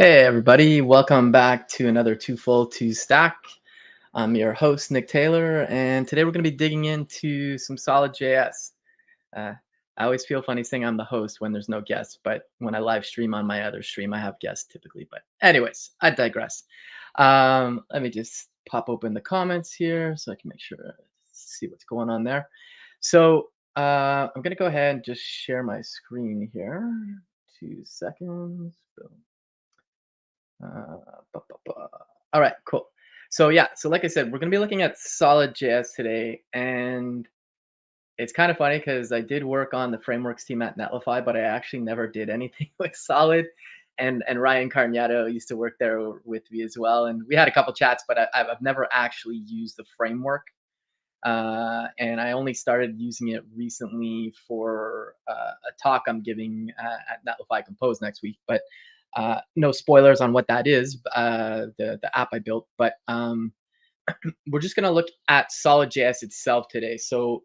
Hey everybody, welcome back to another Two Full Two Stack. I'm your host Nick Taylor, and today we're going to be digging into some SolidJS. Uh, I always feel funny saying I'm the host when there's no guests, but when I live stream on my other stream, I have guests typically. But anyways, I digress. Let me just pop open the comments here so I can make sure to see what's going on there. So I'm going to go ahead and just share my screen here. 2 seconds. Boom. All right, cool. So yeah, so like I said, we're gonna be looking at SolidJS today, and it's kind of funny because I did work on the frameworks team at Netlify, but I actually never did anything with Solid. And Ryan Carniato used to work there with me as well, and we had a couple chats, but I've never actually used the framework. And I only started using it recently for a talk I'm giving at Netlify Compose next week. But no spoilers on what that is, the app I built. But we're just going to look at SolidJS itself today. So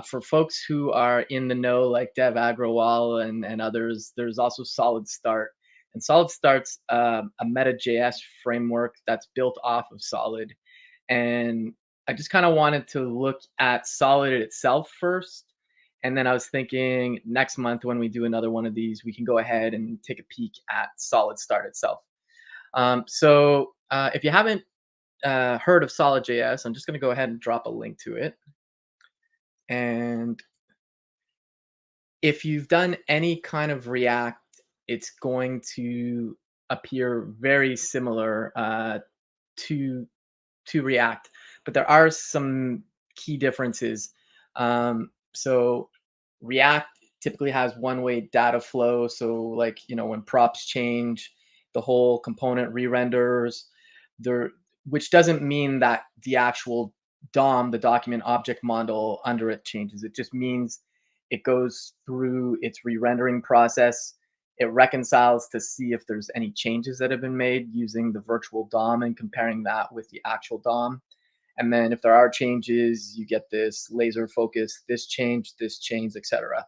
for folks who are in the know, like Dev Agrawal and others, there's also Solid Start. And Solid Start's a meta.js framework that's built off of Solid. And I just kind of wanted to look at Solid itself first. And then I was thinking next month when we do another one of these, we can go ahead and take a peek at Solid Start itself. If you haven't heard of SolidJS, I'm just going to go ahead and drop a link to it. And if you've done any kind of React, it's going to appear very similar to React, but there are some key differences. So React typically has one-way data flow. So like, when props change, the whole component re-renders there, which doesn't mean that the actual DOM, the document object model under it changes. It just means it goes through its re-rendering process. It reconciles to see if there's any changes that have been made using the virtual DOM and comparing that with the actual DOM. And then if there are changes, you get this laser focus, this change, etc.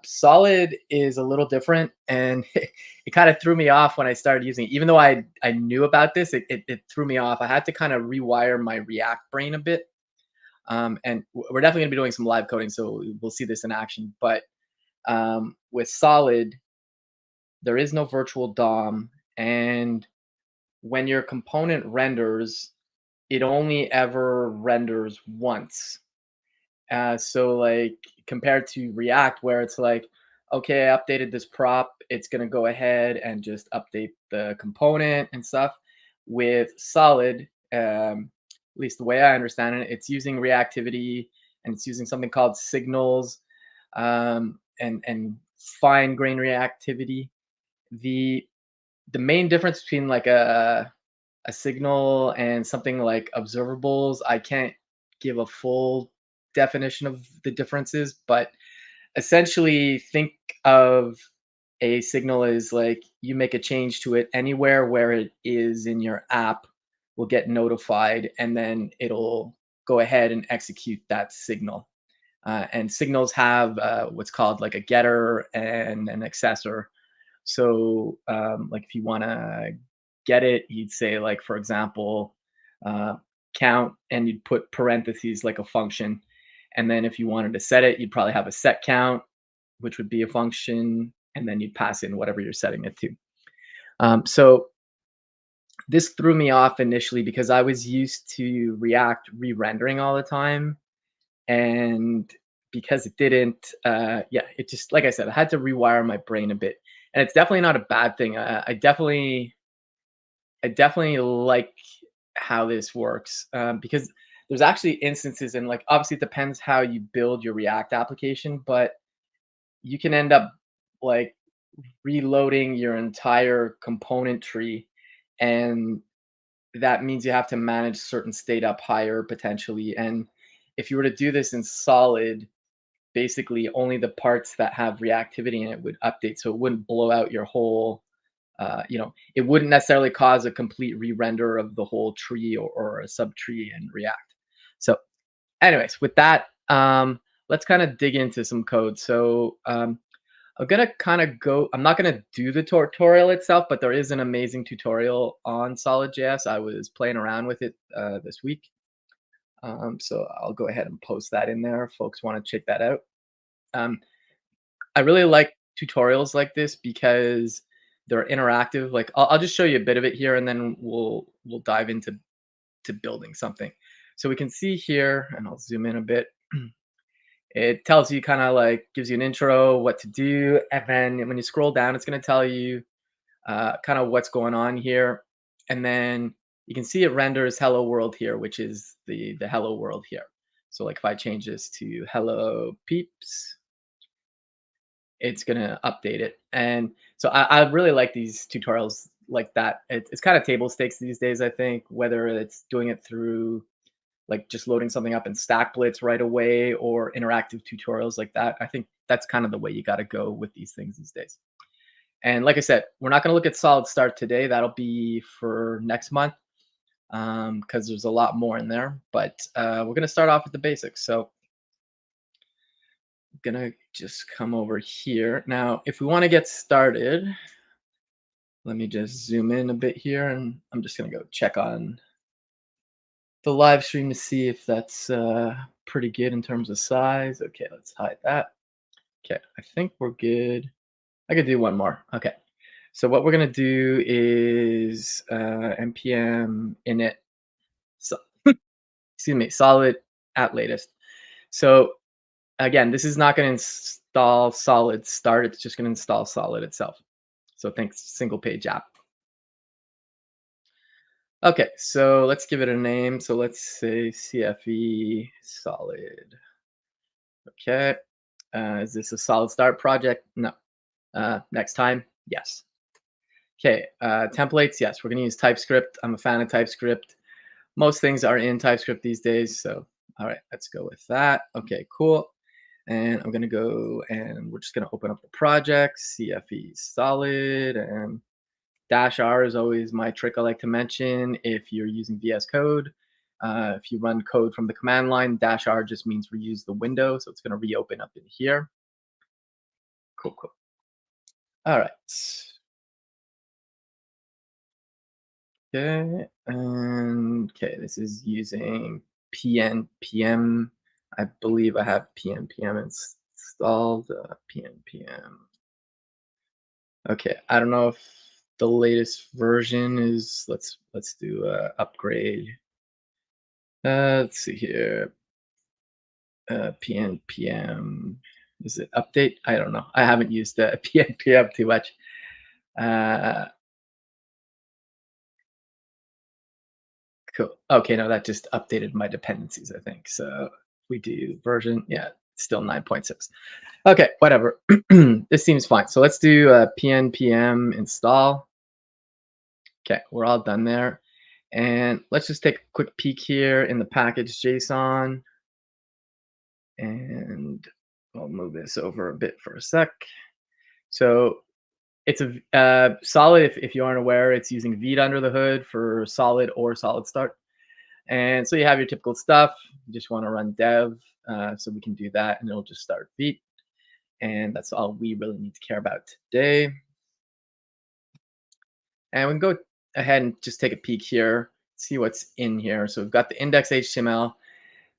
Solid is a little different, and it kind of threw me off when I started using it. Even though I knew about this, it threw me off. I had to kind of rewire my React brain a bit. And we're definitely going to be doing some live coding, so we'll see this in action. But with Solid, there is no virtual DOM, and when your component renders, it only ever renders once. So like compared to React, where it's like, okay, I updated this prop, it's gonna go ahead and just update the component and stuff. With Solid, at least the way I understand it, it's using reactivity and it's using something called signals and fine grain reactivity. The the main difference between like a signal and something like observables, I can't give a full definition of the differences, but essentially think of a signal as like you make a change to it anywhere where it is in your app will get notified, and then it'll go ahead and execute that signal. And signals have what's called like a getter and an accessor. So like if you want to get it, you'd say like, for example, uh, count, and you'd put parentheses like a function. And then if you wanted to set it, you'd probably have a set count, which would be a function, and then you'd pass in whatever you're setting it to. So this threw me off initially because I was used to React re-rendering all the time. And because it didn't, it just, like I said, I had to rewire my brain a bit. And it's definitely not a bad thing. I definitely like how this works because there's actually instances, and like obviously it depends how you build your React application, but you can end up like reloading your entire component tree, and that means you have to manage certain state up higher potentially. And if you were to do this in Solid, basically only the parts that have reactivity in it would update, so it wouldn't blow out your whole it wouldn't necessarily cause a complete re-render of the whole tree or a subtree in React. So anyways, with that, let's kind of dig into some code. So I'm not gonna do the tutorial itself, but there is an amazing tutorial on SolidJS. I was playing around with it this week. So I'll go ahead and post that in there if folks want to check that out. Um, I really like tutorials like this because they're interactive. Like I'll just show you a bit of it here, and then we'll dive into building something. So we can see here, and I'll zoom in a bit. It tells you kind of like gives you an intro, what to do, and then when you scroll down, it's going to tell you kind of what's going on here, and then you can see it renders hello world here, which is the hello world here. So like if I change this to hello peeps, it's gonna update it. And so I really like these tutorials like that. It's kind of table stakes these days, I think, whether it's doing it through like just loading something up in StackBlitz right away or interactive tutorials like that. I think that's kind of the way you got to go with these things these days. And like I said, we're not going to look at Solid Start today. That'll be for next month because there's a lot more in there. But we're going to start off with the basics. So I'm going to just come over here. Now, if we want to get started, let me just zoom in a bit here. And I'm just going to go check on the live stream to see if that's pretty good in terms of size. Okay, let's hide that. Okay, I think we're good. I could do one more. Okay. So what we're gonna do is npm init, so, excuse me, solid at latest. So again, this is not gonna install solid start. It's just gonna install solid itself. So think single page app. Okay, so let's give it a name. So let's say CFE solid. Okay. Is this a solid start project? No. Next time? Yes. Okay. Templates? Yes. We're going to use TypeScript. I'm a fan of TypeScript. Most things are in TypeScript these days. So, all right, let's go with that. Okay, cool. And I'm going to go and we're just going to open up the project, CFE solid, and -R is always my trick I like to mention if you're using VS Code. If you run code from the command line, -R just means reuse the window. So it's going to reopen up in here. Cool, cool. All right. Okay. And okay, this is using PNPM. I believe I have PNPM installed. PNPM. Okay. I don't know if the latest version is. Let's do upgrade. Let's see here. PNPM. Is it update? I don't know. I haven't used PNPM too much. Uh, cool. Okay, no, that just updated my dependencies, I think. So we do version, yeah, still 9.6. Okay, whatever. This seems fine. So let's do PNPM install. Okay, we're all done there. And let's just take a quick peek here in the package JSON. And I'll move this over a bit for a sec. So it's a solid. If you aren't aware, it's using Vite under the hood for solid or solid start. And so you have your typical stuff. You just want to run dev, so we can do that, and it'll just start Vite. And that's all we really need to care about today. And we can go ahead and just take a peek here, see what's in here. So we've got the index HTML.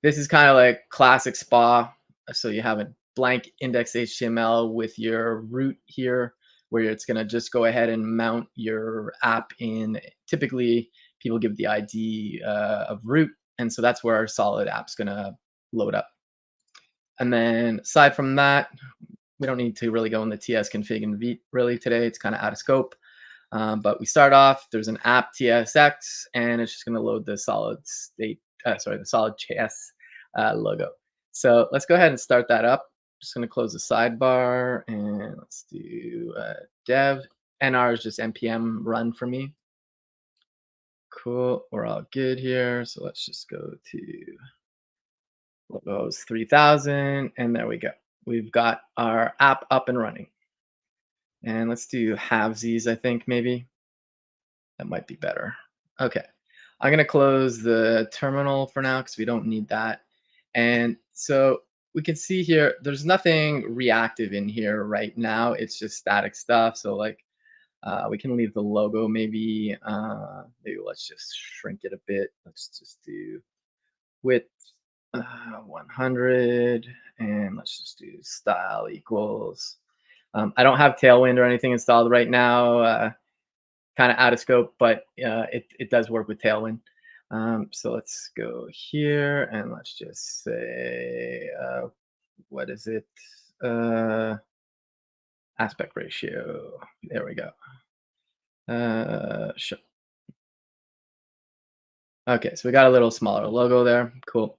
This is kind of like classic SPA. So you have a blank index HTML with your root here, where it's going to just go ahead and mount your app in. Typically, people give the ID of root. And so that's where our solid app's going to load up. And then aside from that, we don't need to really go in the TS config and Vite really today. It's kind of out of scope. But we start off, there's an app TSX, and it's just going to load the solid state, the solid JS logo. So let's go ahead and start that up. Just going to close the sidebar and let's do dev. NR is just npm run for me. Cool. We're all good here. So let's just go to logos 3000, and there we go. We've got our app up and running. And let's do halvesies, I think, maybe. That might be better. Okay. I'm going to close the terminal for now because we don't need that. And so we can see here, there's nothing reactive in here right now. It's just static stuff. So like, we can leave the logo maybe. Maybe let's just shrink it a bit. Let's just do width 100, and let's just do style equals. I don't have Tailwind or anything installed right now. Kind of out of scope, but it does work with Tailwind. So let's go here and let's just say, what is it? Uh, Aspect ratio. There we go. Sure. Okay, so we got a little smaller logo there. Cool.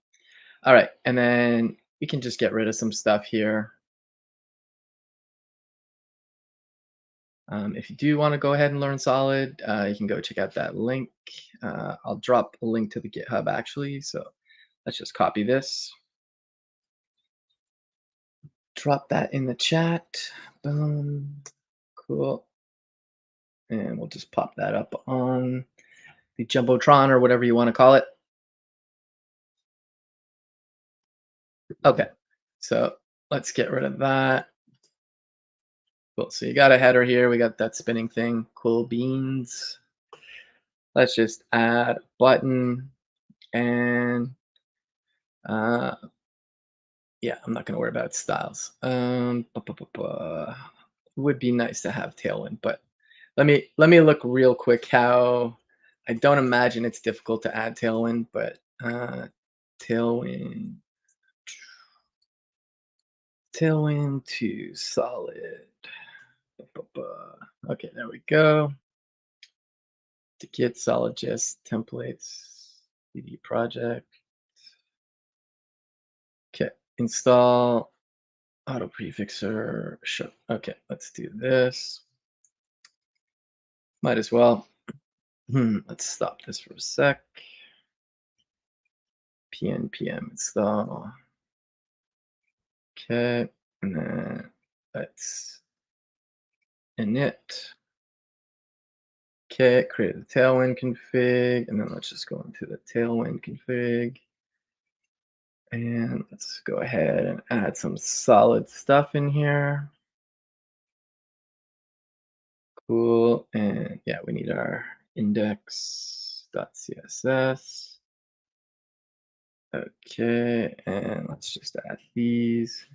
All right, and then we can just get rid of some stuff here. If you do want to go ahead and learn Solid, you can go check out that link. I'll drop a link to the GitHub actually. So let's just copy this, drop that in the chat. Boom. Cool. And we'll just pop that up on the Jumbotron or whatever you want to call it. Okay. So let's get rid of that. Cool. So you got a header here. We got that spinning thing. Cool beans. Let's just add a button and yeah, I'm not gonna worry about styles. Would be nice to have Tailwind, but let me look real quick how. I don't imagine it's difficult to add Tailwind, but Tailwind Tailwind to Solid. Okay, there we go. To get SolidJS templates, CD project. Okay, install auto prefixer. Sure. Okay, let's do this. Might as well. Let's stop this for a sec. pnpm install. Okay, and then let's init. Okay, create the Tailwind config, and then let's just go into the Tailwind config. And let's go ahead and add some solid stuff in here. Cool. And yeah, we need our index.css. Okay, and let's just add these.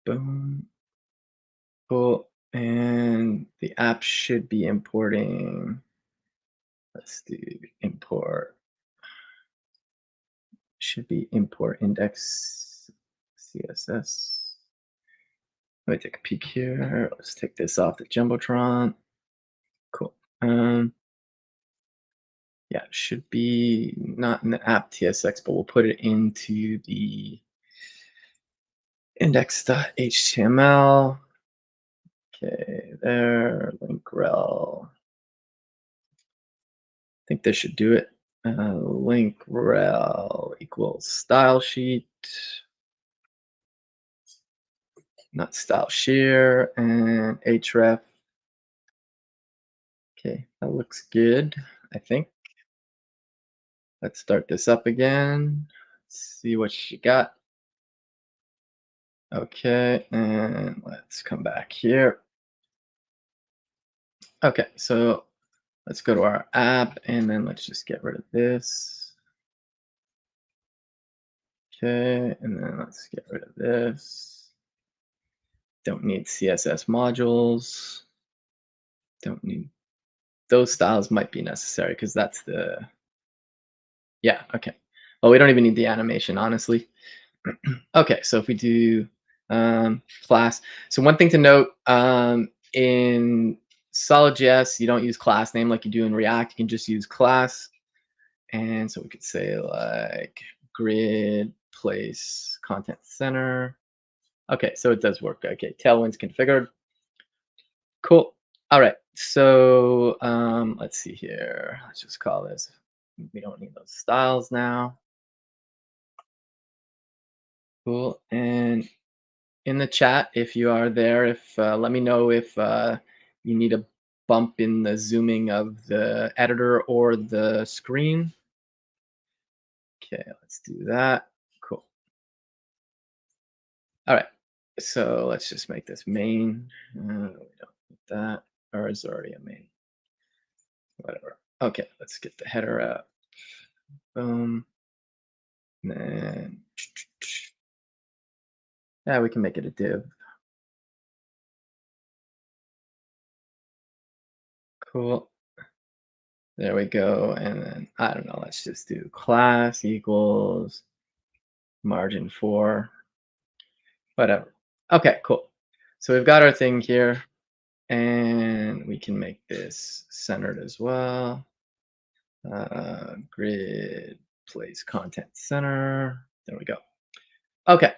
Boom. Cool. And the app should be importing. Let's do import. Should be import index CSS. Let me take a peek here. Let's take this off the Jumbotron. Cool. Yeah, it should be not in the app TSX, but we'll put it into the index.html. Okay, there, link rel. I think this should do it. Link rel equals style sheet, not style shear, and href. Okay, that looks good, I think. Let's start this up again. Let's see what you got. Okay, and let's come back here. Okay, so let's go to our app and then let's just get rid of this. Okay, and then let's get rid of this. Don't need CSS modules. Don't need those styles might be necessary because that's the, yeah, okay. Well, we don't even need the animation, honestly. Okay, so if we do class. So one thing to note, in SolidJS, you don't use class name like you do in React. You can just use class. And so we could say like grid place content center. Okay, so it does work. Okay, Tailwind's configured. Cool. All right, so let's see here. Let's just call this. We don't need those styles now. Cool. And in the chat, if you are there, if let me know if you need a bump in the zooming of the editor or the screen. Okay, let's do that. Cool. All right. So let's just make this main. We don't need that. Or is there already a main? Whatever. Okay, let's get the header out. Boom. And then, yeah, we can make it a div. Cool. There we go. And then, I don't know, let's just do class equals margin 4, whatever. Okay, cool. So we've got our thing here, and we can make this centered as well. Grid place content center. There we go. Okay,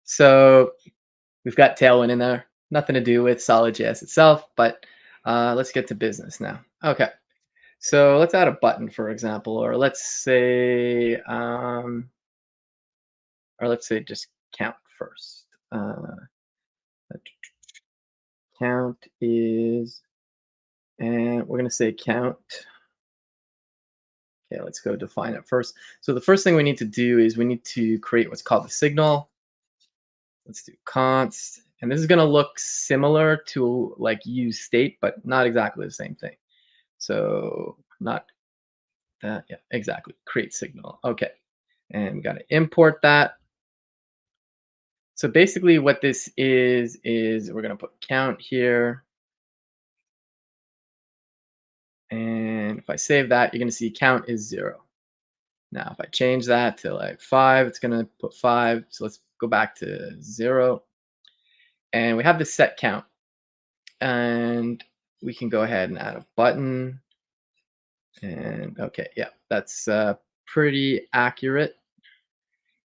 so we've got Tailwind in there. Nothing to do with SolidJS itself, but let's get to business now. Okay, so let's add a button, for example, or let's say just count first. Count is, and we're going to say count. Okay, let's go define it first. So the first thing we need to do is we need to create what's called the signal. Let's do const, and this is going to look similar to like use state, but not exactly the same thing. So not that, yeah, exactly. Create signal. Okay, and we got to import that. So basically, what this is we're going to put count here, and if I save that, you're going to see count is 0. Now, if I change that to like 5, it's going to put 5. So let's go back to 0. And we have the set count. And we can go ahead and add a button. And okay, yeah, that's pretty accurate.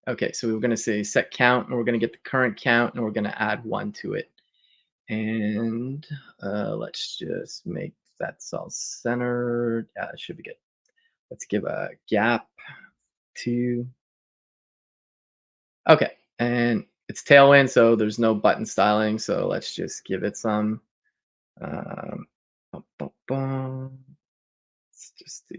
Okay, so we're going to say set count, and we're going to get the current count, and we're going to add 1 to it. And let's just make that all centered. Yeah, that should be good. Let's give a gap 2. Okay, and it's Tailwind, so there's no button styling. So let's just give it some. Bum, bum, bum. Let's just do.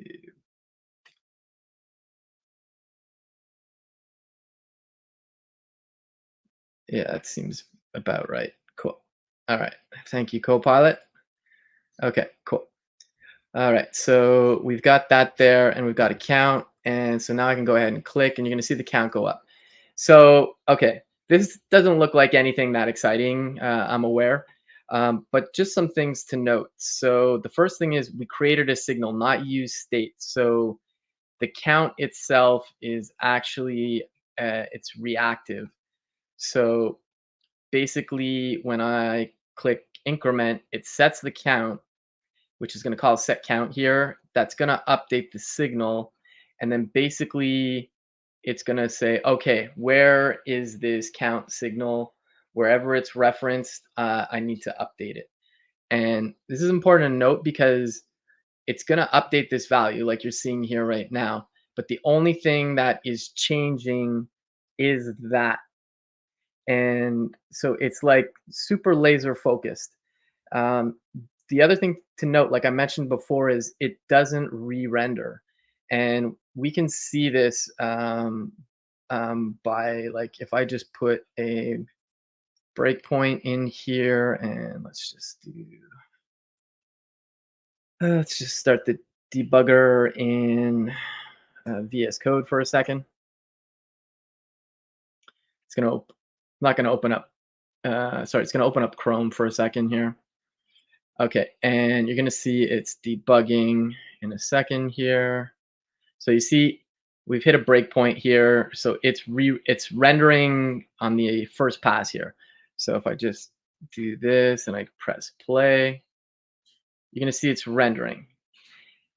Yeah, that seems about right. Cool. All right. Thank you, Copilot. Okay, cool. All right, so we've got that there, and we've got a count, and so now I can go ahead and click, and you're going to see the count go up. So, okay, this doesn't look like anything that exciting, I'm aware, but just some things to note. So the first thing is we created a signal, not use state. So the count itself is actually it's reactive. So basically, when I click increment, it sets the count, which is going to call set count here. That's going to update the signal. And then basically, it's going to say, okay, where is this count signal? Wherever it's referenced, I need to update it. And this is important to note because it's going to update this value like you're seeing here right now. But the only thing that is changing is that. And so it's like super laser focused. Um, the other thing to note, like I mentioned before, is it doesn't re-render, and we can see this by like if I just put a breakpoint in here, and let's just start the debugger in VS Code for a second. It's gonna not gonna open up. Sorry, it's gonna open up Chrome for a second here. Okay, and you're gonna see it's debugging in a second here. So you see we've hit a breakpoint here. So it's rendering on the first pass here. So if I just do this and I press play, you're gonna see it's rendering.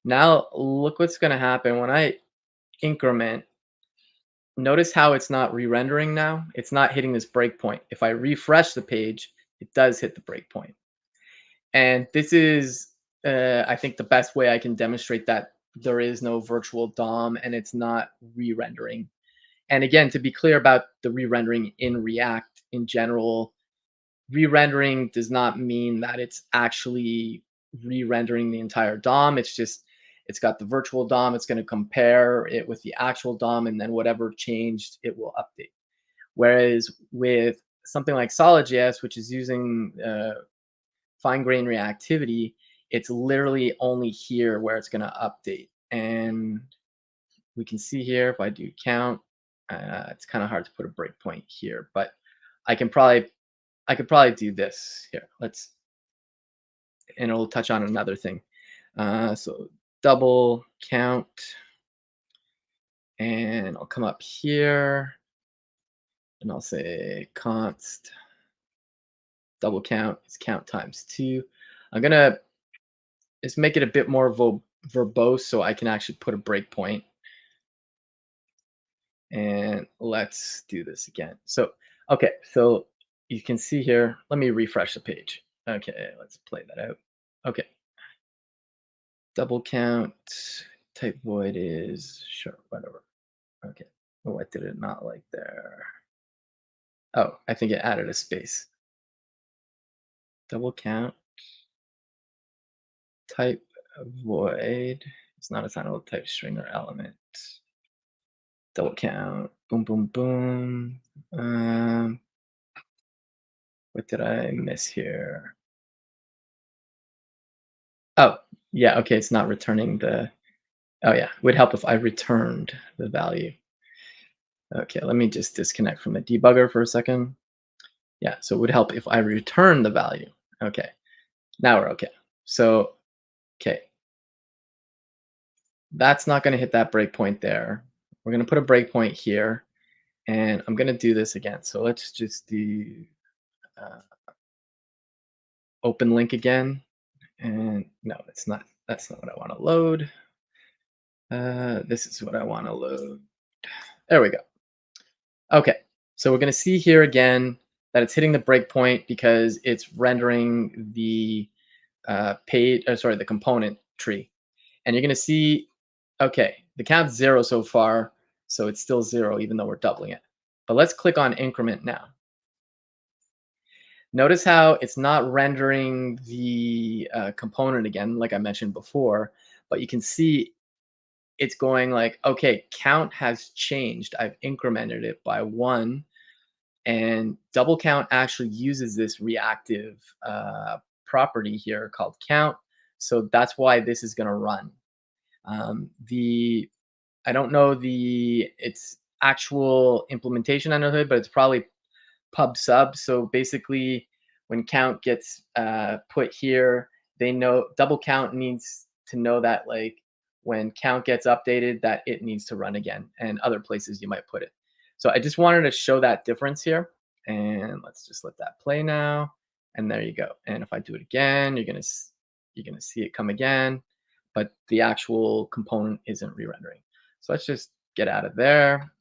Now look what's gonna happen when I increment. Notice how it's not re-rendering now. It's not hitting this breakpoint. If I refresh the page, it does hit the breakpoint. And this is, I think, the best way I can demonstrate that there is no virtual DOM and it's not re-rendering. And again, to be clear about the re-rendering in React in general, re-rendering does not mean that it's actually re-rendering the entire DOM. It's got the virtual DOM. It's going to compare it with the actual DOM, and then whatever changed, it will update. Whereas with something like SolidJS, which is using fine grained reactivity, it's literally only here where it's going to update. And we can see here if I do count, it's kind of hard to put a breakpoint here, but I could probably do this here. And it'll touch on another thing. So double count, and I'll come up here and I'll say const double count is count times 2. I'm gonna just make it a bit more verbose so I can actually put a breakpoint. And let's do this again. So, okay, so you can see here, let me refresh the page. Okay, let's play that out. Okay, double count, type void is, sure, whatever. Okay, what did it not like there? Oh, I think it added a space. Double count, type void, it's not assignable type string or element. Double count, boom, boom, boom. What did I miss here? Oh, yeah, okay, it's not returning the, oh yeah, it would help if I returned the value. Okay, let me just disconnect from the debugger for a second. Yeah, so it would help if I return the value. Okay, now we're okay. So, okay, that's not gonna hit that breakpoint there. We're gonna put a breakpoint here, and I'm gonna do this again. So let's just do uh, open link again. And no, it's not, that's not what I wanna load. This is what I wanna load. There we go. Okay, so we're going to see here again that it's hitting the breakpoint because it's rendering the the component tree, and you're going to see, okay, the count's 0 so far, so it's still 0 even though we're doubling it. But let's click on increment now. Notice how it's not rendering the component again, like I mentioned before, but you can see it's going like, okay, count has changed. I've incremented it by 1. And double count actually uses this reactive property here called count. So that's why this is going to run. The I don't know its actual implementation under the hood, but it's probably pub sub. So basically, when count gets put here, they know double count needs to know that like when count gets updated, that it needs to run again, and other places you might put it. So I just wanted to show that difference here, and let's just let that play now. And there you go. And if I do it again, you're gonna see it come again, but the actual component isn't re-rendering. So let's just get out of there.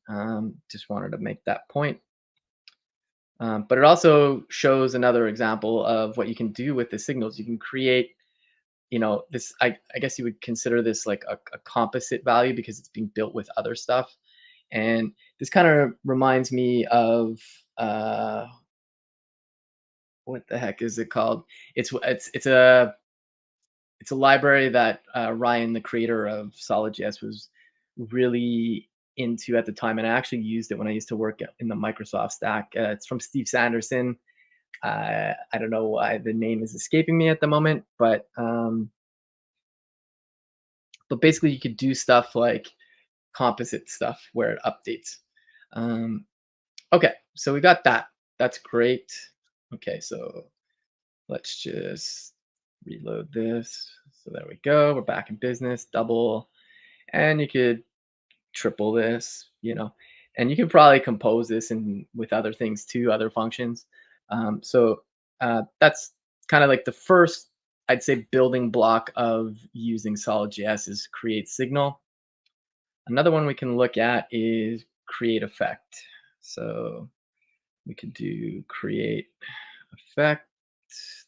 Just wanted to make that point. But it also shows another example of what you can do with the signals. You can create, this, I guess you would consider this like a composite value because it's being built with other stuff. And this kind of reminds me of, what the heck is it called? It's a library that Ryan, the creator of SolidJS, was really into at the time, and I actually used it when I used to work in the Microsoft stack. It's from Steve Sanderson. I don't know why the name is escaping me at the moment, but basically you could do stuff like composite stuff where it updates. Um, okay, so we got that. That's great. Okay, so let's just reload this. So there we go. We're back in business. Double, and you could triple this, and you can probably compose this and with other things too, other functions. So that's kind of like the first, I'd say, building block of using SolidJS is create signal. Another one we can look at is create effect. So we could do create effect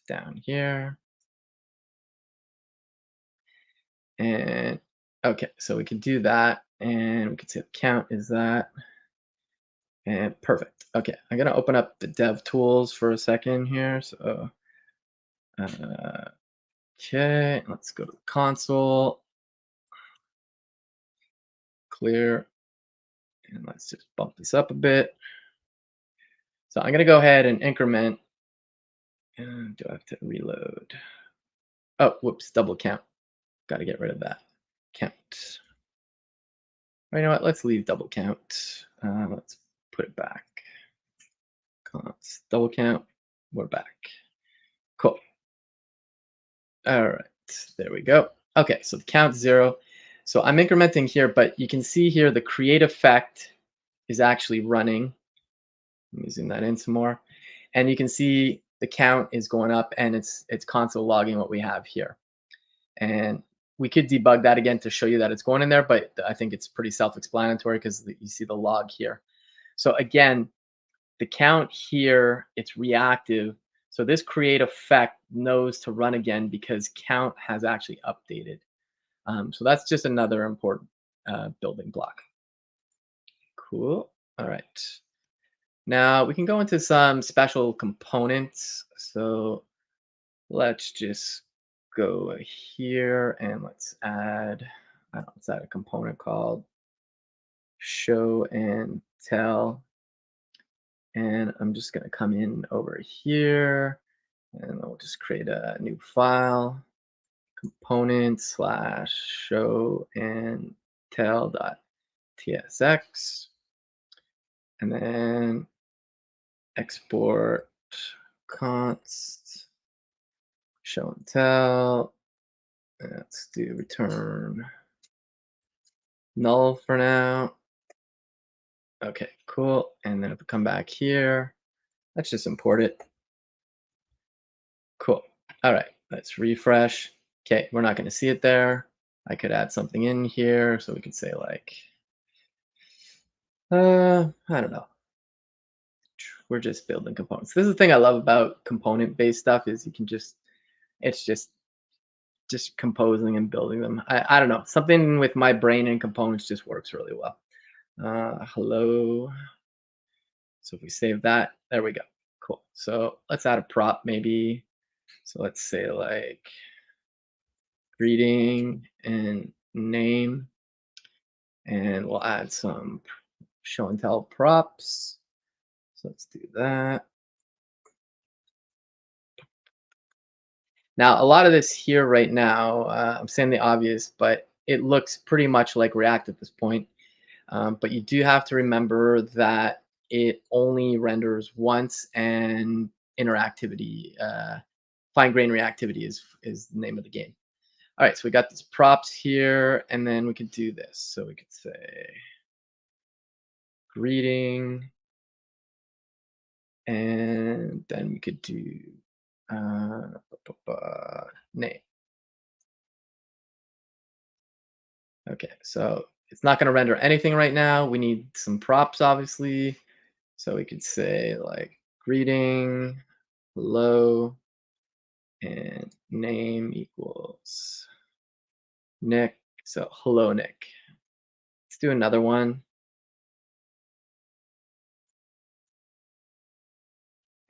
down here. And okay, so we can do that, and we can say the count is that. And perfect. Okay, I'm gonna open up the dev tools for a second here. So, okay, let's go to the console. clear. And let's just bump this up a bit. So I'm going to go ahead and increment. And do I have to reload? Oh, whoops, double count. Got to get rid of that. Count. Or you know what? Let's leave double count. Let's put it back. Const double count. We're back. Cool. All right. There we go. Okay, so the count's 0. So I'm incrementing here, but you can see here the create effect is actually running. Let me zoom that in some more. And you can see the count is going up and it's console logging what we have here. And we could debug that again to show you that it's going in there, but I think it's pretty self-explanatory because you see the log here. So again, the count here, it's reactive. So this create effect knows to run again because count has actually updated. So that's just another important building block. Cool. All right. Now we can go into some special components. So let's just go here and let's add, I don't know, let's add a component called show and tell. And I'm just going to come in over here and we'll just create a new file, component slash show and tell dot tsx, and then export const show and tell. Let's do return null for now. Okay, cool. And then if we come back here, let's just import it. Cool. All right, let's refresh. Okay, we're not going to see it there. I could add something in here. So we could say like, I don't know. We're just building components. This is the thing I love about component-based stuff is you can just, it's just composing and building them. I don't know. Something with my brain and components just works really well. Hello. So if we save that, there we go. Cool. So let's add a prop maybe. So let's say like greeting and name. And we'll add some show and tell props. So let's do that. Now, a lot of this here right now, I'm saying the obvious, but it looks pretty much like React at this point. But you do have to remember that it only renders once, and interactivity, fine-grained reactivity is the name of the game. All right, so we got these props here, and then we could do this. So we could say greeting, and then we could do name. Okay, so it's not going to render anything right now. We need some props, obviously. So we could say like greeting, hello, and name equals Nick. So hello, Nick. Let's do another one.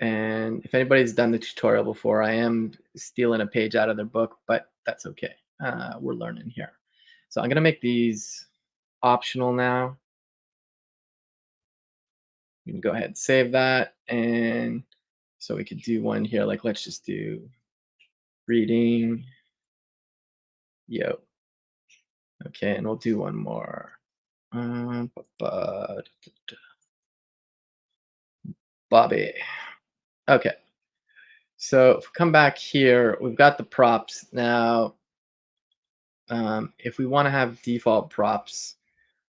And if anybody's done the tutorial before, I am stealing a page out of their book, but that's okay. We're learning here. So I'm going to make these optional now. You can go ahead and save that. And so we could do one here. Like, let's just do greeting. Yo. Okay, and we'll do one more. Bobby. Okay. So if we come back here, we've got the props. Now, if we want to have default props,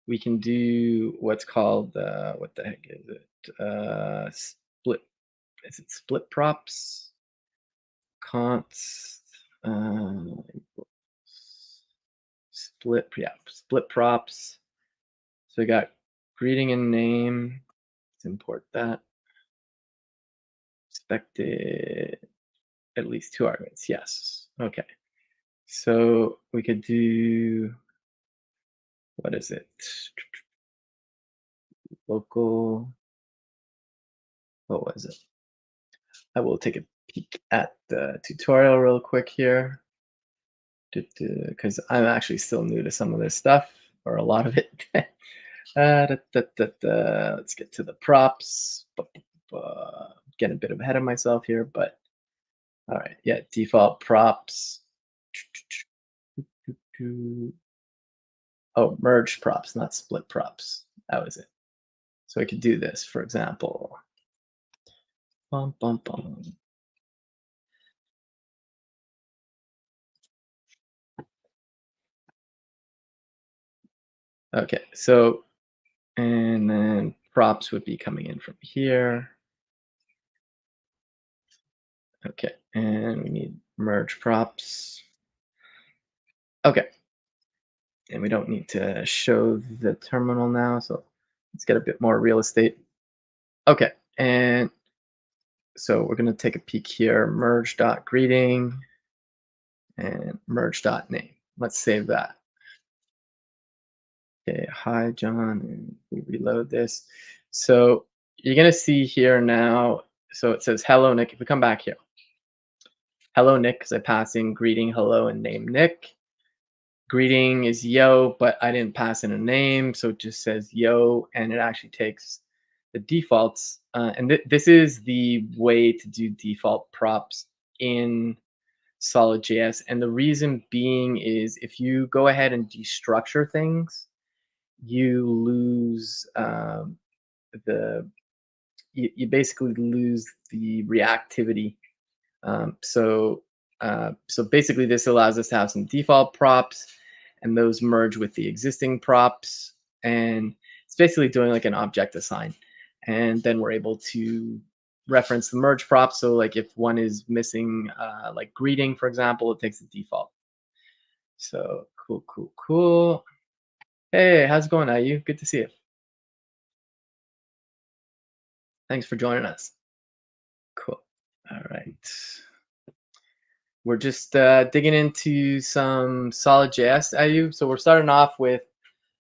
we can do what's called, what the heck is it? Split. Is it split props? Const. Split, yeah, split props. So we got greeting and name. Let's import that. Expected at least 2 arguments. Yes. Okay. So we could do, what is it? Local. What was it? I will take a peek at the tutorial real quick here, because I'm actually still new to some of this stuff. or a lot of it. Let's get to the props. Getting a bit ahead of myself here, but all right. Yeah, default props. Oh, merge props, not split props. That was it. So I could do this, for example. Bum, bum, bum. Okay, so and then props would be coming in from here. Okay, and we need merge props. Okay, and we don't need to show the terminal now, so let's get a bit more real estate. Okay, and so we're gonna take a peek here, merge.greeting and merge.name. Let's save that. Okay, hi John, and we reload this. So you're gonna see here now, so it says hello Nick. If we come back here, hello Nick, because I pass in greeting, hello, and name Nick. Greeting is yo, but I didn't pass in a name, so it just says yo, and it actually takes the defaults. And this is the way to do default props in SolidJS. And the reason being is if you go ahead and destructure things, you lose the you basically lose the reactivity. So basically, this allows us to have some default props, and those merge with the existing props, and it's basically doing like an object assign, and then we're able to reference the merge props. So like if one is missing, like greeting, for example, it takes the default. So cool, cool, cool. Hey, how's it going, IU? Good to see you. Thanks for joining us. Cool. All right. We're just digging into some SolidJS, IU. So we're starting off with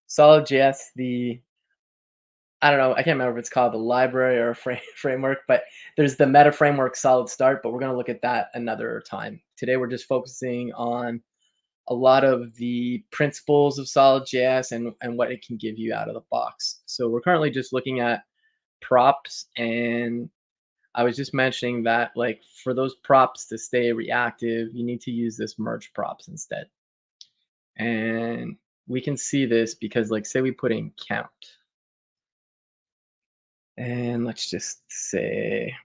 SolidJS, I don't know, I can't remember if it's called the library or a framework, but there's the meta framework Solid Start, but we're going to look at that another time. Today we're just focusing on a lot of the principles of SolidJS and what it can give you out of the box. So we're currently just looking at props, and I was just mentioning that like for those props to stay reactive, you need to use this merge props instead. And we can see this because like say we put in count. And let's just say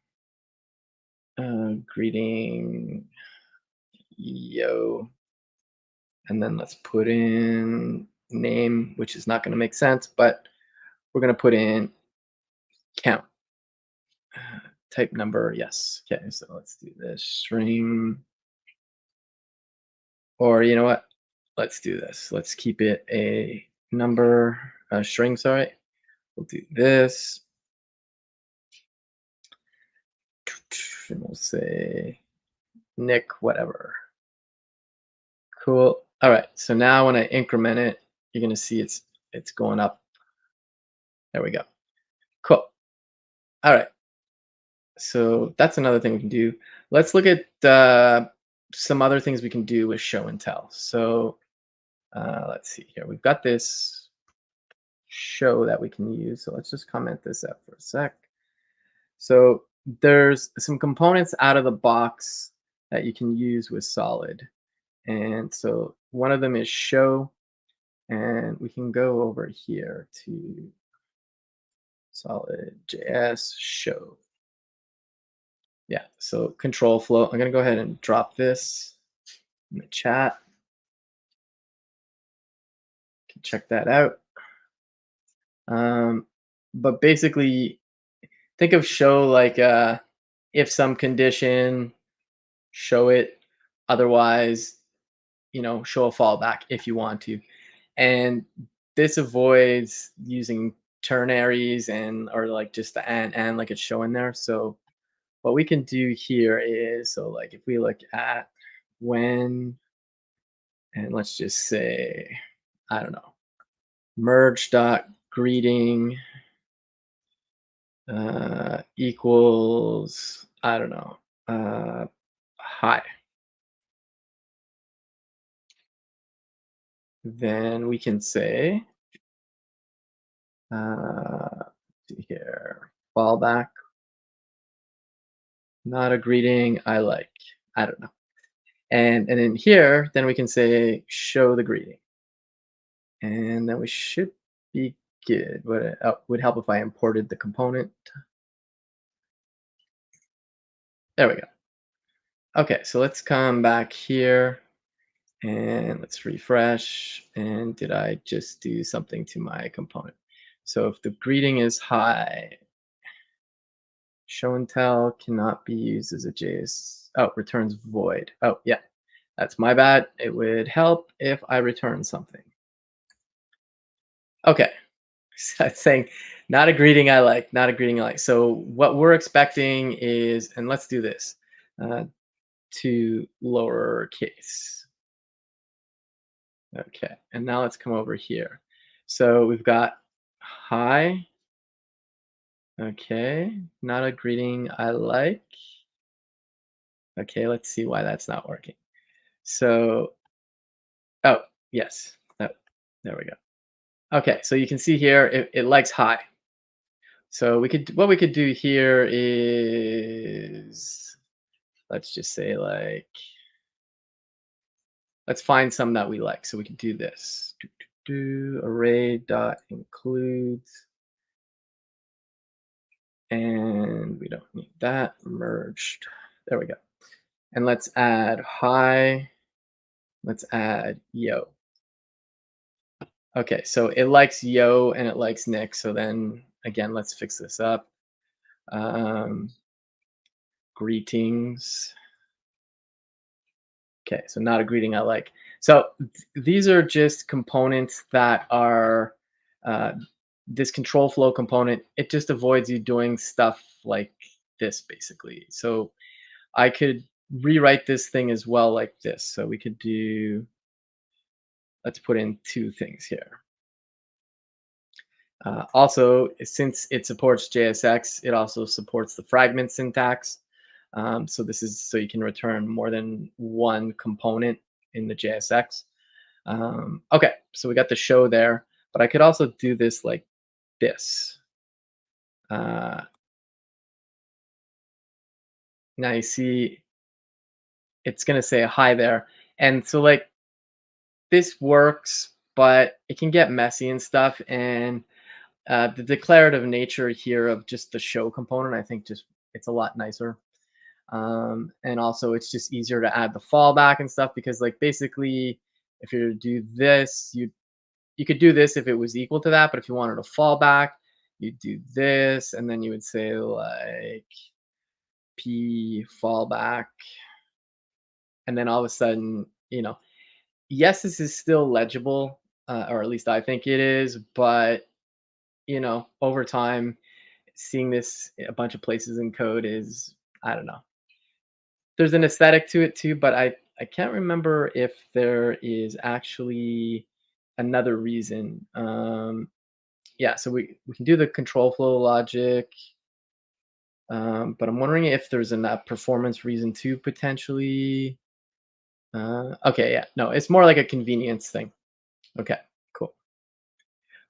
greeting yo. And then let's put in name, which is not going to make sense, but we're going to put in count. Type number, yes. Okay, so let's do this string. Or you know what? Let's do this. Let's keep it a number, a string, sorry. We'll do this. And we'll say Nick, whatever. Cool. All right. So now when I increment it, you're going to see it's going up. There we go. Cool. All right. So that's another thing we can do. Let's look at some other things we can do with show and tell. So let's see here. We've got this show that we can use. So let's just comment this out for a sec. So there's some components out of the box that you can use with Solid. And so one of them is show. And we can go over here to SolidJS show. Yeah, so control flow. I'm going to go ahead and drop this in the chat. You can check that out. But basically, think of show like if some condition, show it. Otherwise, show a fallback if you want to. And this avoids using ternaries and or like just the and like it's showing there. So what we can do here is, so like if we look at when, and let's just say, I don't know, merge dot greeting equals, I don't know, hi. then we can say, see here, fallback, not a greeting I like. I don't know. And in here, then we can say show the greeting. And then we should be good. Would help if I imported the component. There we go. Okay, so let's come back here and let's refresh. And did I just do something to my component? So if the greeting is hi, show and tell cannot be used as a JS. Oh, returns void. Oh, yeah, that's my bad. It would help if I return something. Okay, so it's saying not a greeting I like, not a greeting I like. So what we're expecting is, and let's do this, uh, to lowercase. Okay, and now let's come over here. So we've got hi. Okay, not a greeting I like. Okay, let's see why that's not working. So, oh, yes. Oh, there we go. Okay, so you can see here it likes hi. So what we could do here is, let's just say, like, let's find some that we like. So we can do this. Array dot includes, and we don't need that merged. There we go. And let's add hi. Let's add yo. Okay, so it likes yo and it likes Nick. So then again, let's fix this up. Um, Greetings. Okay, so not a greeting I like. So these are just components that are uh, this control flow component. It just avoids you doing stuff like this basically. So I could rewrite this thing as well like this. So we could do, let's put in two things here. Also, since it supports JSX, it also supports the fragment syntax. So this is so you can return more than one component in the JSX. Okay, so we got the show there, but I could also do this like this. Uh, Now you see it's gonna say hi there, and so like this works, but it can get messy and stuff. And the declarative nature here of just the show component, I think, just it's a lot nicer. And also it's just easier to add the fallback and stuff because like basically if you do this, you could do this if it was equal to that, but if you wanted a fallback, you'd do this and then you would say like p fallback, and then all of a sudden, yes, this is still legible, or at least I think it is, but over time, seeing this a bunch of places in code is, I don't know. There's an aesthetic to it too, but I can't remember if there is actually another reason. Yeah, so we can do the control flow logic, but I'm wondering if there's a performance reason too potentially. Okay, yeah, no, it's more like a convenience thing. Okay, cool.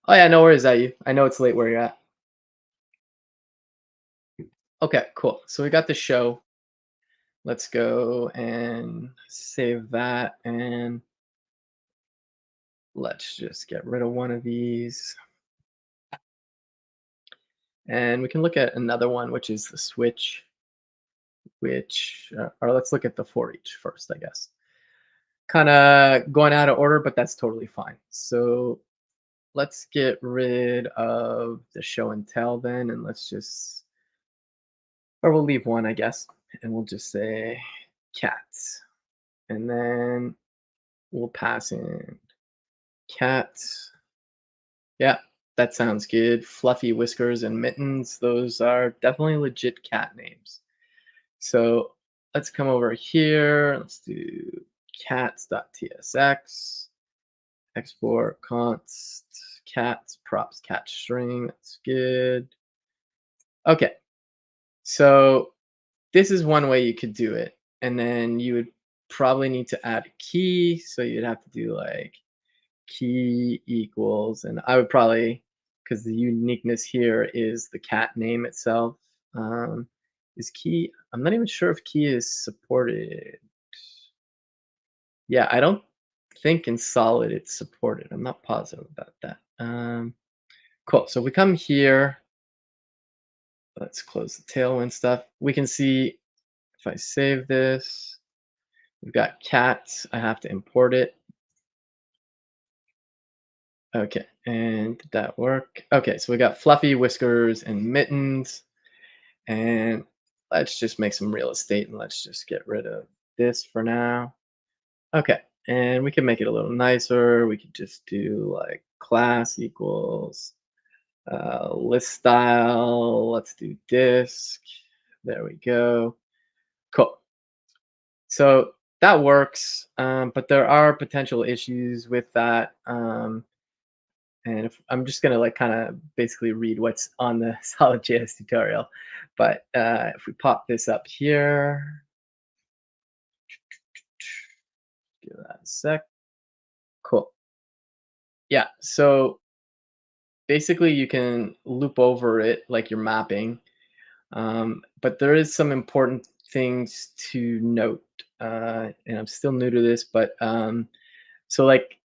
Oh yeah, no worries at you. I know it's late where you're at. Okay, cool. So we got the show. Let's go and save that, and let's just get rid of one of these. And we can look at another one, which is the switch, or let's look at the for each first, I guess. Kind of going out of order, but that's totally fine. So let's get rid of the show and tell then, and let's just, or we'll leave one, I guess, and we'll just say cats. And then we'll pass in cats. Yeah, that sounds good. Fluffy whiskers and mittens, those are definitely legit cat names. So let's come over here. Let's do cats.tsx, export const cats props cat string. That's good. Okay, so this is one way you could do it. And then you would probably need to add a key. So you'd have to do like key equals, and I would probably, because the uniqueness here is the cat name itself. Um, is key? I'm not even sure if key is supported. Yeah, I don't think in solid it's supported. I'm not positive about that. Cool. So we come here. Let's close the Tailwind stuff. We can see if I save this, we've got cats. I have to import it. Okay, and did that work? Okay, so we got fluffy whiskers and mittens, and let's just make some real estate and let's just get rid of this for now. Okay, and we can make it a little nicer. We could just do like class equals list style. Let's do disk. There we go. Cool. So that works, but there are potential issues with that. And if I'm just gonna like kind of basically read what's on the SolidJS tutorial, but if we pop this up here, give that a sec. Cool. Yeah. So basically, you can loop over it like you're mapping, but there is some important things to note. And I'm still new to this, but so like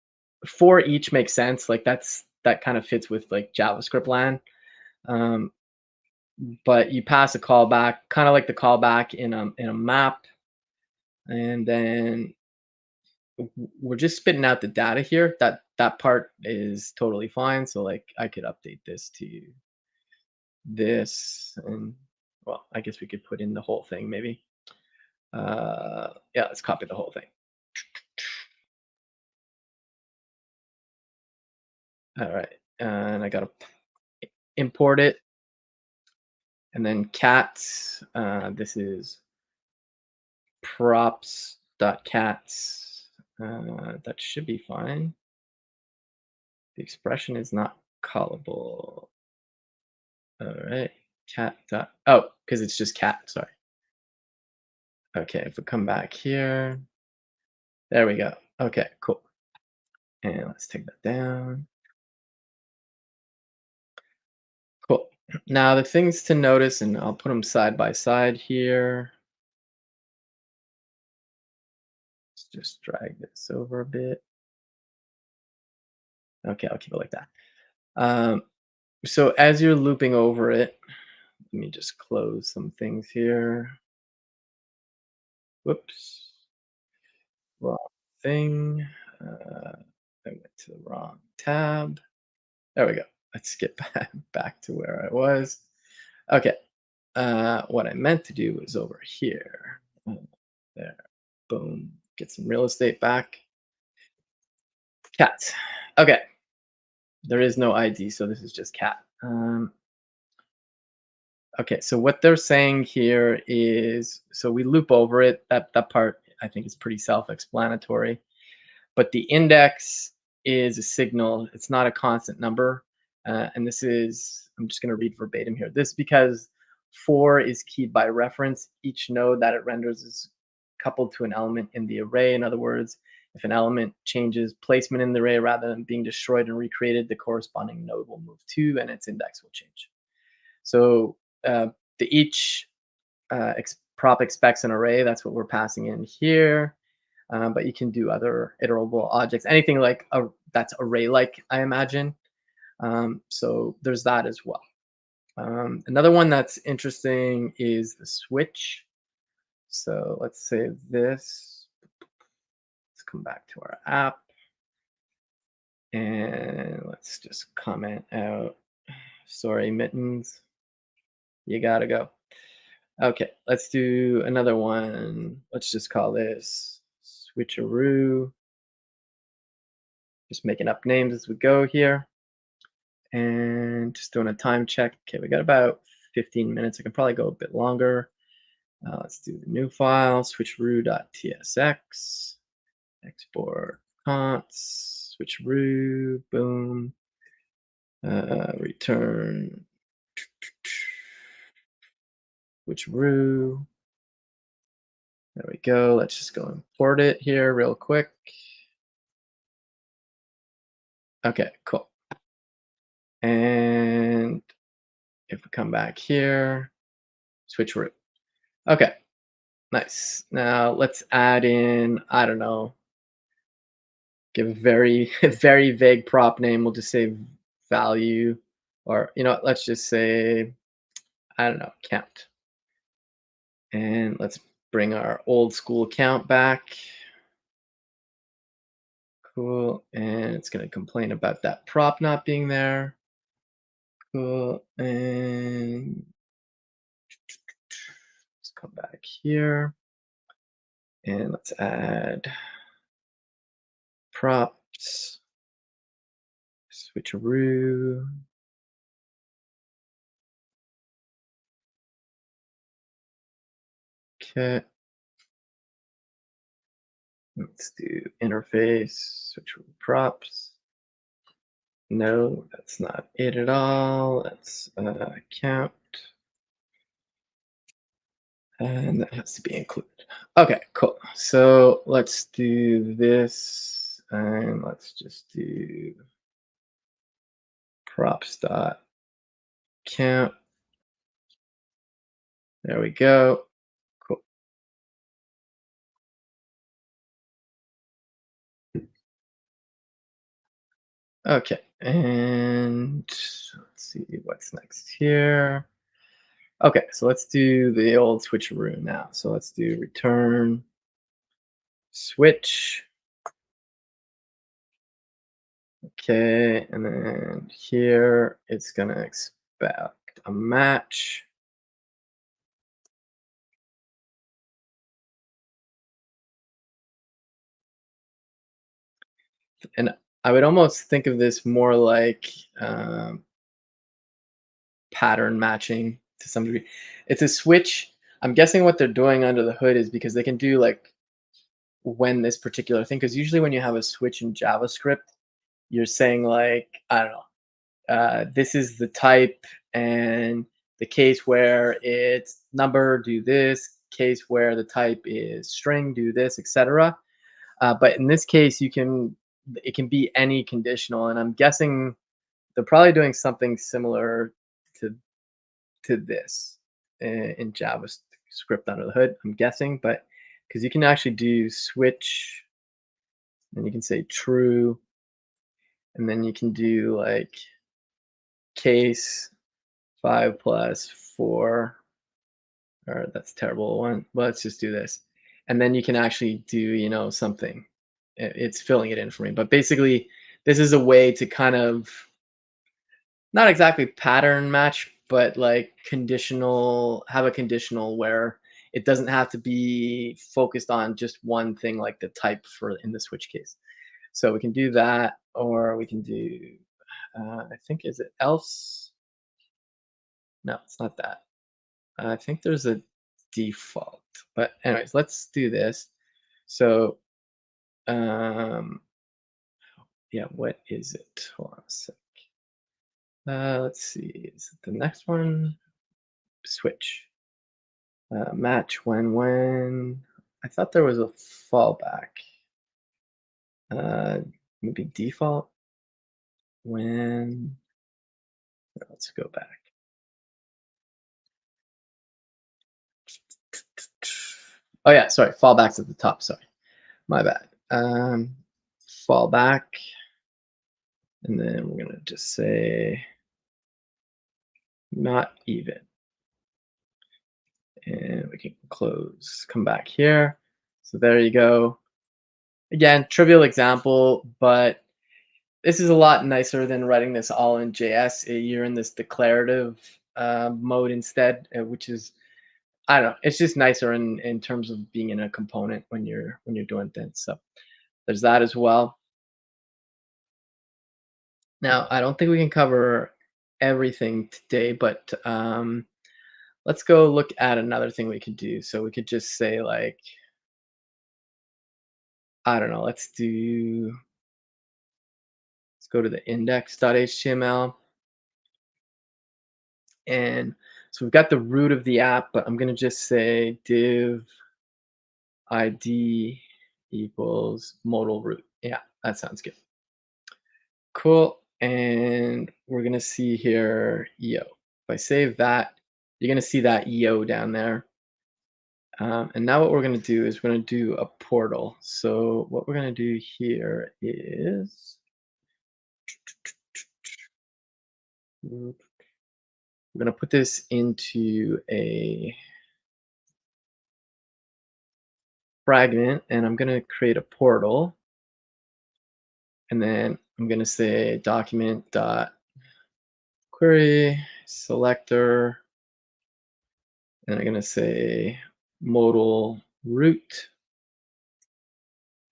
for each makes sense. Like that kind of fits with like JavaScript land. Um, but you pass a callback, kind of like the callback in a map, and then we're just spitting out the data here. That part is totally fine. So like I could update this to this, and well, I guess we could put in the whole thing maybe. Yeah, let's copy the whole thing. All right, and I gotta import it, and then cats. This is props.cats. That should be fine. The expression is not callable. All right. Cat dot. Oh, because it's just cat. Sorry. Okay. If we come back here, there we go. Okay. Cool. And let's take that down. Cool. Now the things to notice, and I'll put them side by side here. Let's just drag this over a bit. Okay, I'll keep it like that. Um, so as you're looping over it, let me just close some things here. Whoops. Wrong thing. I went to the wrong tab. There we go. Let's get back to where I was. Okay. What I meant to do was over here. There. Boom. Get some real estate back. Cat. Okay. There is no ID, so this is just cat. Okay, so what they're saying here is, so we loop over it. That part I think is pretty self-explanatory. But the index is a signal. It's not a constant number. And this is, I'm just going to read verbatim here. This because 4 is keyed by reference. Each node that it renders is coupled to an element in the array. In other words, if an element changes placement in the array rather than being destroyed and recreated, the corresponding node will move too, and its index will change. So uh, the each prop expects an array. That's what we're passing in here. But you can do other iterable objects, anything like that's array-like, I imagine. So there's that as well. Another one that's interesting is the switch. So let's save this. Let's come back to our app. And let's just comment out. Sorry, mittens. You gotta go. Okay, let's do another one. Let's just call this switcheroo. Just making up names as we go here. And just doing a time check. Okay, we got about 15 minutes. I can probably go a bit longer. Let's do the new file, switcheroo.tsx, export const, switcheroo, boom, return, switcheroo. There we go. Let's just go import it here real quick. Okay, cool. And if we come back here, switch root. Okay, nice. Now let's add in, I don't know, give a very very vague prop name. We'll just say value, or you know what, let's just say, I don't know, count. And let's bring our old school count back. Cool. And it's going to complain about that prop not being there. Cool. And let's come back here and let's add props, switcheroo. Okay. Let's do interface, switcheroo props. No, that's not it at all. That's count. And that has to be included. Okay, cool. So let's do this, and let's just do props dot count. There we go. Cool. Okay, and let's see what's next here. Okay, so let's do the old switcheroo now. So let's do return switch. Okay, and then here it's gonna expect a match. And I would almost think of this more like um, pattern matching to some degree. It's a switch. I'm guessing what they're doing under the hood is because they can do like when this particular thing. Because usually when you have a switch in JavaScript, you're saying like, I don't know, this is the type, and the case where it's number, do this. Case where the type is string, do this, etc. But in this case, it can be any conditional, and I'm guessing they're probably doing something similar to this in JavaScript under the hood. I'm guessing, but because you can actually do switch, and you can say true, and then you can do like case 5 plus 4, or that's a terrible one. But let's just do this, and then you can actually do something. It's filling it in for me, but basically, this is a way to kind of not exactly pattern match, but like conditional, have a conditional where it doesn't have to be focused on just one thing like the type for in the switch case. So we can do that, or we can do, I think, is it else? No, it's not that. I think there's a default, but anyways, let's do this. So, yeah, what is it? Hold on a sec. Let's see, is it the next one? Switch. Match when. I thought there was a fallback. Uh, maybe default when. Let's go back. Oh yeah, sorry. Fallback's at the top. Sorry, my bad. Fallback, and then we're gonna just say not even, and we can close. Come back here. So there you go. Again, trivial example, but this is a lot nicer than writing this all in JS. You're in this declarative mode instead, which is, I don't know. It's just nicer in terms of being in a component when you're doing things. So there's that as well. Now I don't think we can cover everything today, but let's go look at another thing we could do. So we could just say like, I don't know. Let's go to the index.html. And so we've got the root of the app, but I'm going to just say div id equals modal root. Yeah, that sounds good. Cool. And we're gonna see here EO. If I save that, you're gonna see that EO down there. And now what we're gonna do is we're gonna do a portal. So what we're gonna do here is we're gonna put this into a fragment, and I'm gonna create a portal, and then I'm gonna say document dot query selector, and I'm gonna say modal root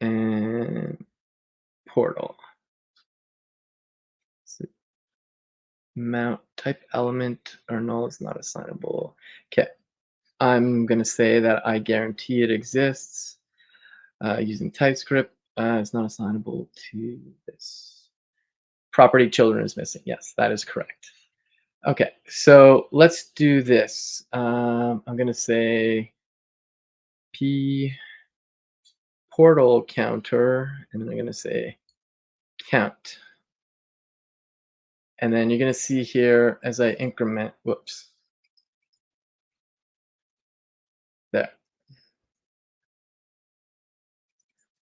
and portal. So mount type element or null is not assignable. Okay, I'm gonna say that I guarantee it exists using TypeScript. It's not assignable to this. Property children is missing. Yes, that is correct. Okay, so let's do this. I'm gonna say p portal counter, and then I'm gonna say count. And then you're gonna see here as I increment, whoops, there.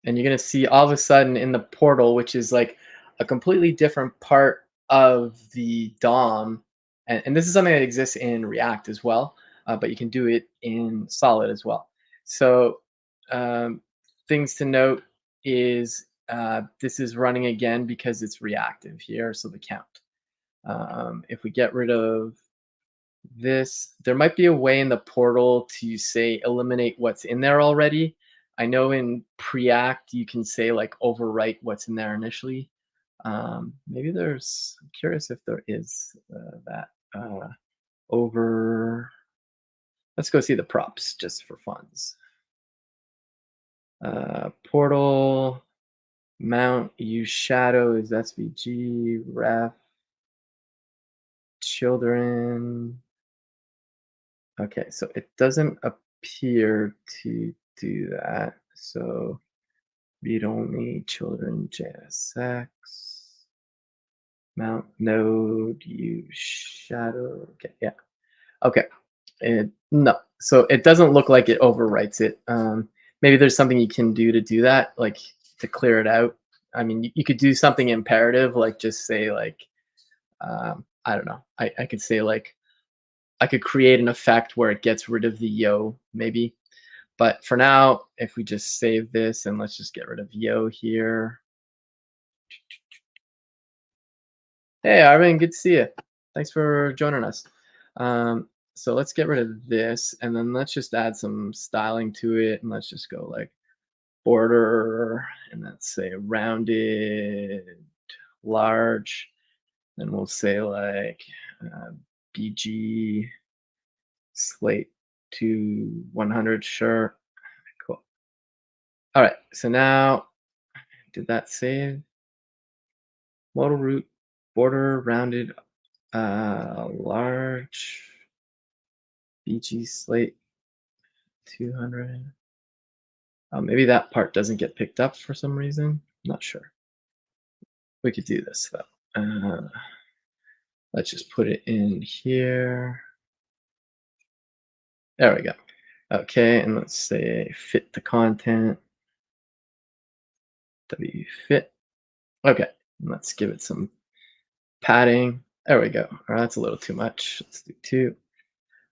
And you're gonna see all of a sudden in the portal, which is like a completely different part of the DOM, and this is something that exists in React as well, but you can do it in Solid as well. So um, things to note is this is running again because it's reactive here, so the count. If we get rid of this, there might be a way in the portal to say eliminate what's in there already. I know in Preact you can say like overwrite what's in there initially. Maybe there's, I'm curious if there is that over. Let's go see the props just for funs. Portal mount use shadow is SVG ref children. Okay, so it doesn't appear to do that. So read only children JSX mount node use shadow. Okay, yeah. Okay. No, so it doesn't look like it overwrites it. Maybe there's something you can do to do that, like to clear it out. I mean, you could do something imperative, like just say like I don't know. I could say like I could create an effect where it gets rid of the yo, maybe. But for now, if we just save this and let's just get rid of yo here. Hey, Arvin, good to see you. Thanks for joining us. So let's get rid of this, and then let's just add some styling to it, and let's just go like border, and let's say rounded, large. Then we'll say like BG slate to 100, sure. Cool. All right, so now, did that save? Modal root, border, rounded, large, BG slate, 200. Maybe that part doesn't get picked up for some reason. Not sure. We could do this though. Let's just put it in here. There we go. Okay, and let's say fit the content. W fit. Okay, and let's give it some padding. There we go. Or that's a little too much. Let's do 2.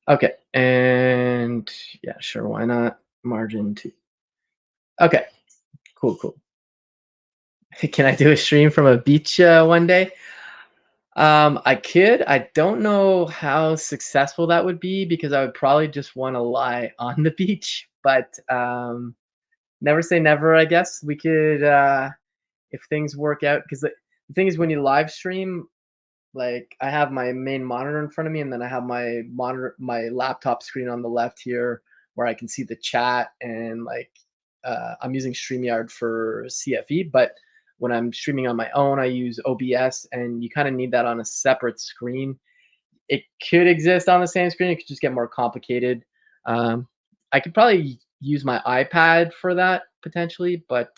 Okay, and yeah, sure, why not? Margin 2. Okay, cool, cool. Can I do a stream from a beach one day? I could. I don't know how successful that would be because I would probably just want to lie on the beach. But never say never. I guess we could if things work out. Because the thing is, when you live stream, like I have my main monitor in front of me, and then I have my laptop screen on the left here, where I can see the chat, and like I'm using StreamYard for CFE, but when I'm streaming on my own, I use OBS, and you kind of need that on a separate screen. It could exist on the same screen. It could just get more complicated. Um, I could probably use my iPad for that potentially, but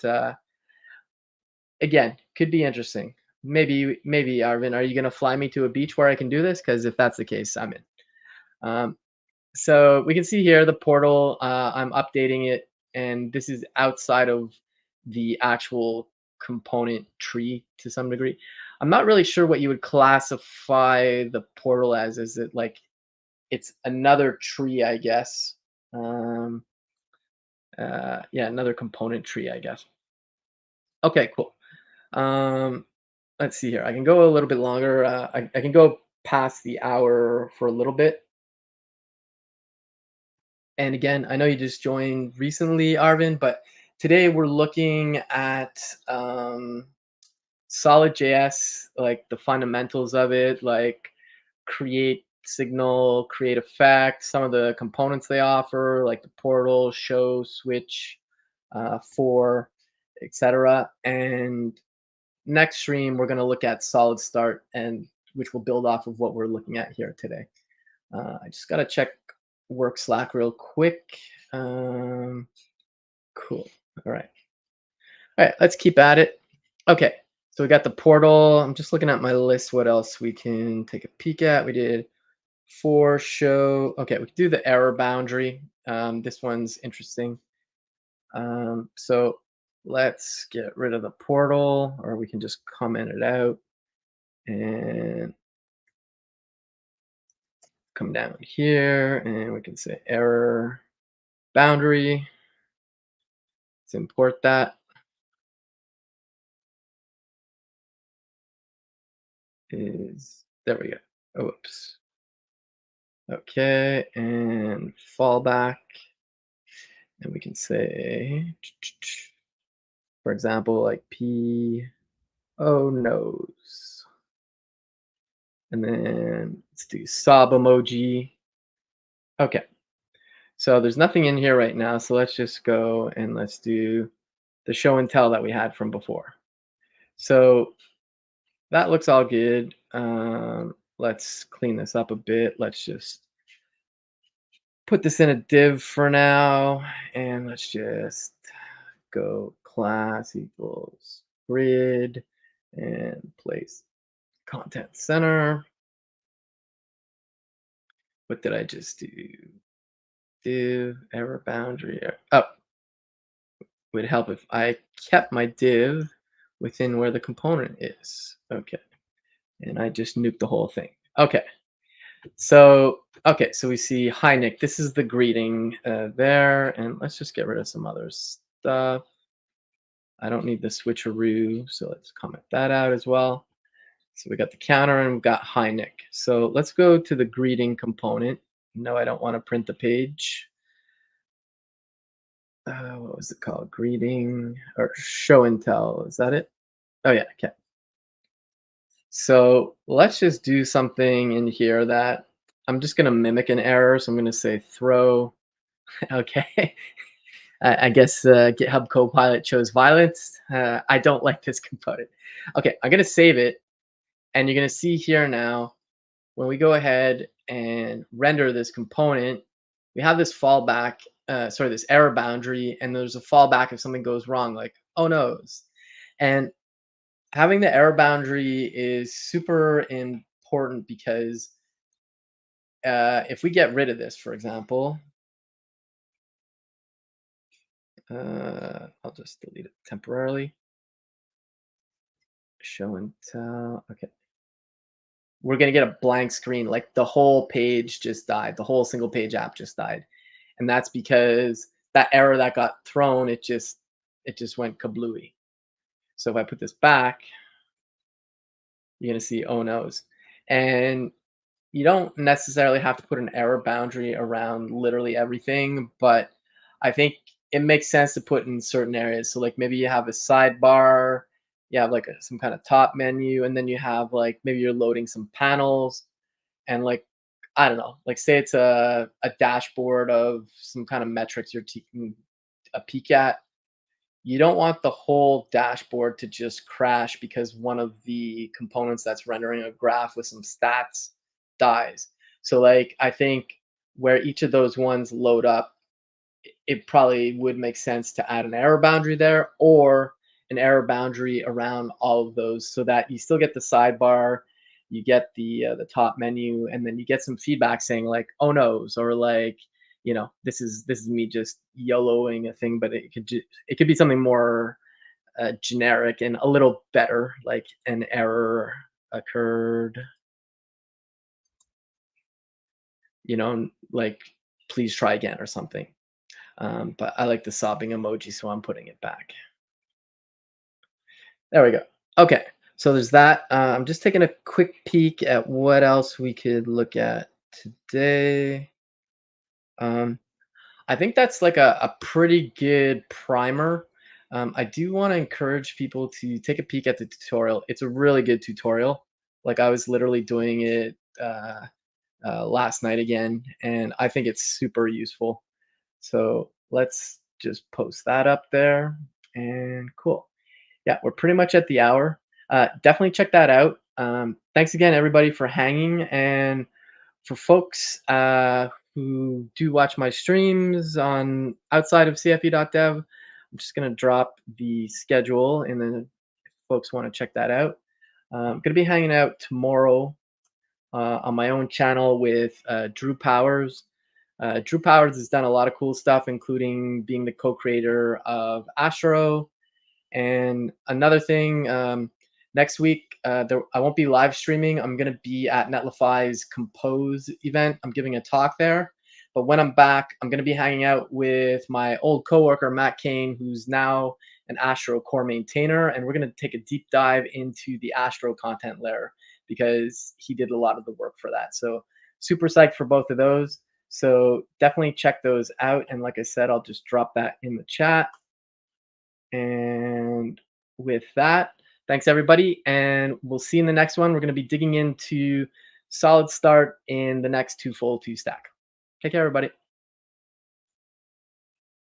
again, could be interesting. maybe Arvin, are you gonna fly me to a beach where I can do this? Because if that's the case, I'm in. Um, so we can see here the portal. I'm updating it, and this is outside of the actual component tree to some degree. I'm not really sure what you would classify the portal as. Is it like it's another tree, I guess? Um, yeah, another component tree, I guess. Okay, cool. Um, let's see here. I can go a little bit longer. I can go past the hour for a little bit. And again, I know you just joined recently, Arvin, but today we're looking at SolidJS, like the fundamentals of it, like create signal, create effect, some of the components they offer, like the portal, show, switch, for, etc. And next stream, we're going to look at solid start, and which will build off of what we're looking at here today. I just got to check work Slack real quick. Um, cool. All right. All right. Let's keep at it. Okay. So we got the portal. I'm just looking at my list. What else we can take a peek at? We did for show. Okay. We can do the error boundary. This one's interesting. So let's get rid of the portal, or we can just comment it out and come down here, and we can say error boundary. Let's import that. Is there we go. Oh, whoops. Okay, and fallback, and we can say, for example, like P O knows, and then let's do sob emoji. Okay, so there's nothing in here right now, so let's just go and let's do the show and tell that we had from before. So that looks all good. Let's clean this up a bit. Let's just put this in a div for now, and let's just go class equals grid and place content center. What did I just do? Div error boundary. Oh, would help if I kept my div within where the component is. Okay, and I just nuked the whole thing. Okay. So we see hi Nick. This is the greeting there, and let's just get rid of some other stuff. I don't need the switcheroo, so let's comment that out as well. So we got the counter and we've got hi Nick. So let's go to the greeting component. No, I don't want to print the page. What was it called? Greeting or show and tell. Is that it? Oh yeah, okay. So let's just do something in here that I'm just going to mimic an error. So I'm going to say throw. Okay. I guess GitHub Copilot chose violence. I don't like this component. Okay, I'm going to save it. And you're going to see here now, when we go ahead and render this component, we have this fallback, this error boundary, and there's a fallback if something goes wrong, like, oh no's. And having the error boundary is super important because if we get rid of this, for example, I'll just delete it temporarily. Show and tell. Okay. We're going to get a blank screen. Like the whole page just died. The whole single page app just died. And that's because that error that got thrown, it just went kablooey. So if I put this back, you're going to see oh no's. And you don't necessarily have to put an error boundary around literally everything, but I think it makes sense to put in certain areas. So like maybe you have a sidebar, you have like some kind of top menu, and then you have like maybe you're loading some panels, and like I don't know, like say it's a dashboard of some kind of metrics you're taking a peek at. You don't want the whole dashboard to just crash because one of the components that's rendering a graph with some stats dies. So like I think where each of those ones load up, it probably would make sense to add an error boundary there, or an error boundary around all of those so that you still get the sidebar, you get the top menu, and then you get some feedback saying like, "Oh no's," or like, this is me just YOLOing a thing, but it could be something more generic and a little better, like an error occurred, like please try again or something. But I like the sobbing emoji, so I'm putting it back. There we go. Okay, so there's that. I'm just taking a quick peek at what else we could look at today. Um, I think that's like a pretty good primer. I do want to encourage people to take a peek at the tutorial. It's a really good tutorial. Like I was literally doing it last night again, and I think it's super useful. So let's just post that up there. And cool. Yeah, we're pretty much at the hour. Definitely check that out. Thanks again, everybody, for hanging. And for folks who do watch my streams on outside of CFE.dev, I'm just going to drop the schedule. And then if folks want to check that out, I'm going to be hanging out tomorrow on my own channel with Drew Powers. Drew Powers has done a lot of cool stuff, including being the co-creator of Astro. And another thing, next week, I won't be live streaming. I'm going to be at Netlify's Compose event. I'm giving a talk there. But when I'm back, I'm going to be hanging out with my old coworker, Matt Kane, who's now an Astro core maintainer. And we're going to take a deep dive into the Astro content layer because he did a lot of the work for that. So super psyched for both of those. So definitely check those out. And like I said, I'll just drop that in the chat. And with that, thanks everybody. And we'll see you in the next one. We're going to be digging into solid start in the next two full two stack. Take care, everybody.